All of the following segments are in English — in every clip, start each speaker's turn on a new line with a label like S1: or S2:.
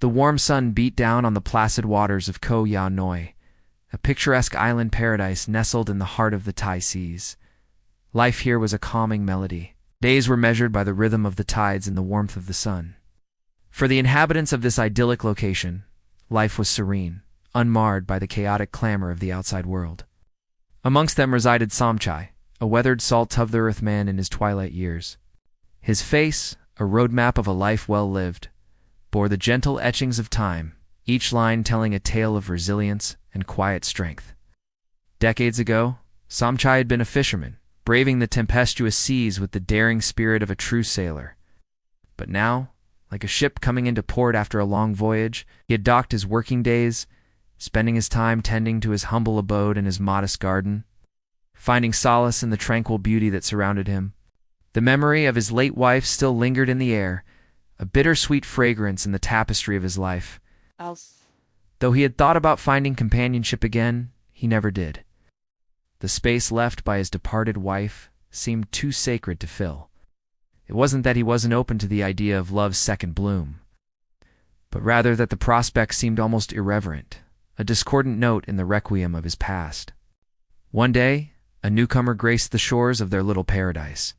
S1: The warm sun beat down on the placid waters of Koh Ya Noi, a picturesque island paradise nestled in the heart of the Thai seas. Life here was a calming melody. Days were measured by the rhythm of the tides and the warmth of the sun. For the inhabitants of this idyllic location, life was serene, unmarred by the chaotic clamor of the outside world. Amongst them resided Somchai, a weathered salt-of-the-earth man in his twilight years. His face, a roadmap of a life well lived, bore the gentle etchings of time, each line telling a tale of resilience and quiet strength. Decades ago, Somchai had been a fisherman, braving the tempestuous seas with the daring spirit of a true sailor. But now, like a ship coming into port after a long voyage, he had docked his working days, spending his time tending to his humble abode in his modest garden, finding solace in the tranquil beauty that surrounded him. The memory of his late wife still lingered in the air, a bittersweet fragrance in the tapestry of his life. Though he had thought about finding companionship again, he never did. The space left by his departed wife seemed too sacred to fill. It wasn't that he wasn't open to the idea of love's second bloom, but rather that the prospect seemed almost irreverent, a discordant note in the requiem of his past. One day, a newcomer graced the shores of their little paradise.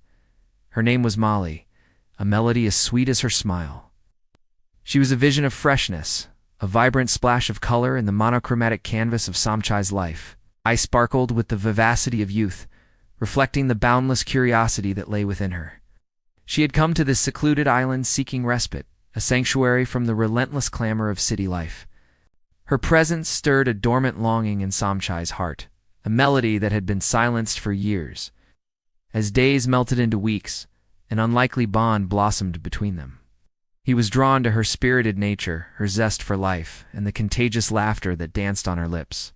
S1: Her name was Molly, a melody as sweet as her smile. She was a vision of freshness, a vibrant splash of color in the monochromatic canvas of Somchai's life. Eyes sparkled with the vivacity of youth, reflecting the boundless curiosity that lay within her. She had come to this secluded island seeking respite, a sanctuary from the relentless clamor of city life. Her presence stirred a dormant longing in Somchai's heart, a melody that had been silenced for years. As days melted into weeks, an unlikely bond blossomed between them. He was drawn to her spirited nature, her zest for life, and the contagious laughter that danced on her lips.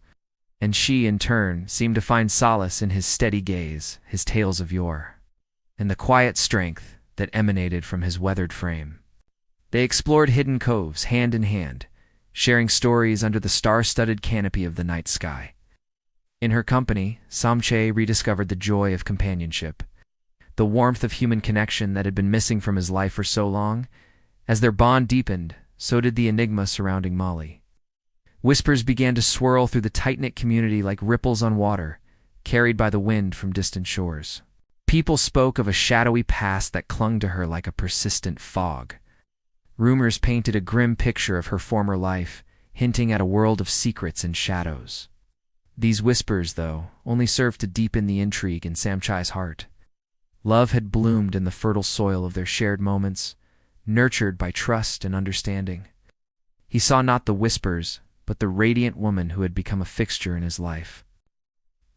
S1: And she, in turn, seemed to find solace in his steady gaze, his tales of yore, and the quiet strength that emanated from his weathered frame. They explored hidden coves, hand in hand, sharing stories under the star-studded canopy of the night sky. In her company, Somchai rediscovered the joy of companionship, the warmth of human connection that had been missing from his life for so long. As their bond deepened, so did the enigma surrounding Molly. Whispers began to swirl through the tight-knit community like ripples on water, carried by the wind from distant shores. People spoke of a shadowy past that clung to her like a persistent fog. Rumors painted a grim picture of her former life, hinting at a world of secrets and shadows. These whispers, though, only served to deepen the intrigue in Somchai's heart. Love had bloomed in the fertile soil of their shared moments, nurtured by trust and understanding. He saw not the whispers, but the radiant woman who had become a fixture in his life.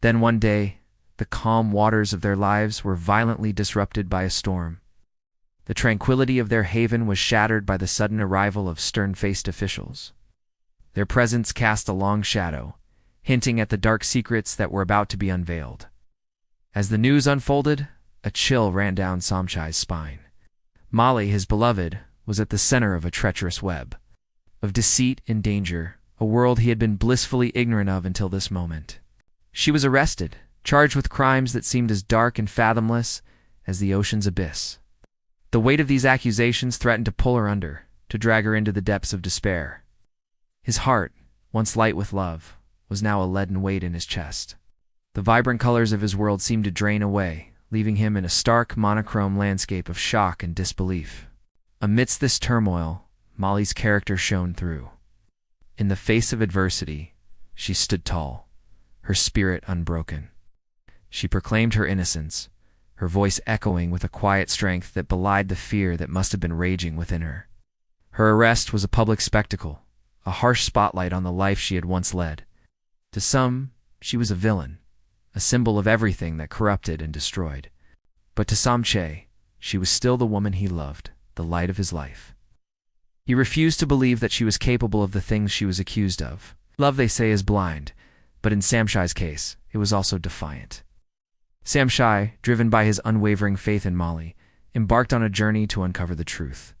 S1: Then one day, the calm waters of their lives were violently disrupted by a storm. The tranquility of their haven was shattered by the sudden arrival of stern-faced officials. Their presence cast a long shadow, hinting at the dark secrets that were about to be unveiled. As the news unfolded, a chill ran down Somchai's spine. Molly, his beloved, was at the center of a treacherous web of deceit and danger, a world he had been blissfully ignorant of until this moment. She was arrested, charged with crimes that seemed as dark and fathomless as the ocean's abyss. The weight of these accusations threatened to pull her under, to drag her into the depths of despair. His heart, once light with love, was now a leaden weight in his chest. The vibrant colors of his world seemed to drain away, leaving him in a stark, monochrome landscape of shock and disbelief. Amidst this turmoil, Molly's character shone through. In the face of adversity, she stood tall, her spirit unbroken. She proclaimed her innocence, her voice echoing with a quiet strength that belied the fear that must have been raging within her. Her arrest was a public spectacle, a harsh spotlight on the life she had once led. To some, she was a villain, a symbol of everything that corrupted and destroyed. But to Somchai, she was still the woman he loved, the light of his life. He refused to believe that she was capable of the things she was accused of. Love, they say, is blind, but in Somchai's case, it was also defiant. Somchai, driven by his unwavering faith in Molly, embarked on a journey to uncover the truth.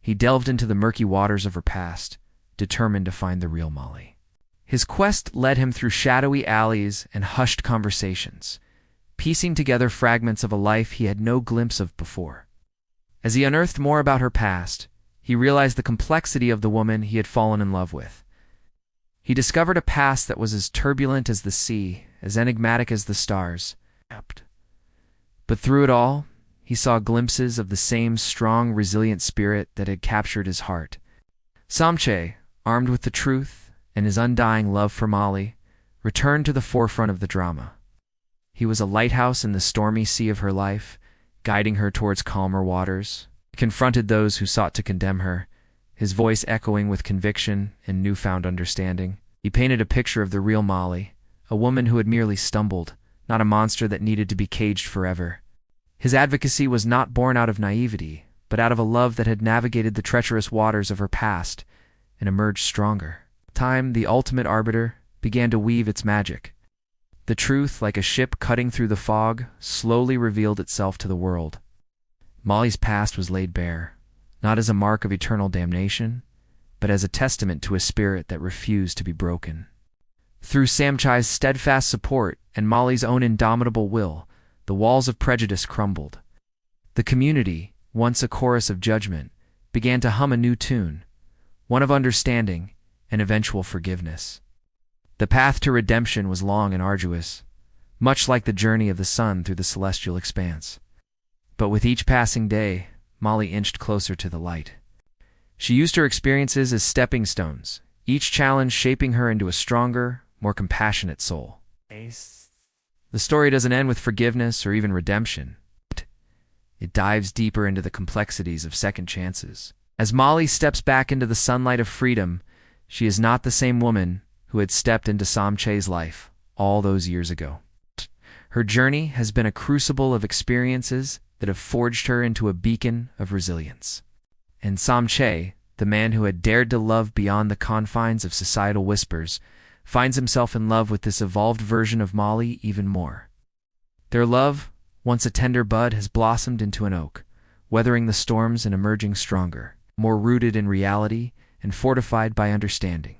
S1: He delved into the murky waters of her past, determined to find the real Molly. His quest led him through shadowy alleys and hushed conversations, piecing together fragments of a life he had no glimpse of before. As he unearthed more about her past, he he realized the complexity of the woman he had fallen in love with. He discovered a past that was as turbulent as the sea, as enigmatic as the stars. But through it all, he saw glimpses of the same strong, resilient spirit that had captured his heart. Samche, armed with the truth and his undying love for Molly, returned to the forefront of the drama. He was a lighthouse in the stormy sea of her life, guiding her towards calmer waters. He confronted those who sought to condemn her, his voice echoing with conviction and newfound understanding. He painted a picture of the real Molly, a woman who had merely stumbled, not a monster that needed to be caged forever. His advocacy was not born out of naivety, but out of a love that had navigated the treacherous waters of her past and emerged stronger. Time, the ultimate arbiter, began to weave its magic. The truth, like a ship cutting through the fog, slowly revealed itself to the world. Molly's past was laid bare, not as a mark of eternal damnation, but as a testament to a spirit that refused to be broken. Through Samchai's steadfast support and Molly's own indomitable will, the walls of prejudice crumbled. The community, once a chorus of judgment, began to hum a new tune, one of understanding and eventual forgiveness. The path to redemption was long and arduous, much like the journey of the sun through the celestial expanse. But with each passing day, Molly inched closer to the light. She used her experiences as stepping stones, each challenge shaping her into a stronger, more compassionate soul. The story doesn't end with forgiveness or even redemption. It dives deeper into the complexities of second chances. As Molly steps back into the sunlight of freedom, she is not the same woman who had stepped into Samche's life all those years ago. Her journey has been a crucible of experiences that have forged her into a beacon of resilience. And Samche, the man who had dared to love beyond the confines of societal whispers, finds himself in love with this evolved version of Molly even more. Their love, once a tender bud, has blossomed into an oak, weathering the storms and emerging stronger, more rooted in reality and fortified by understanding.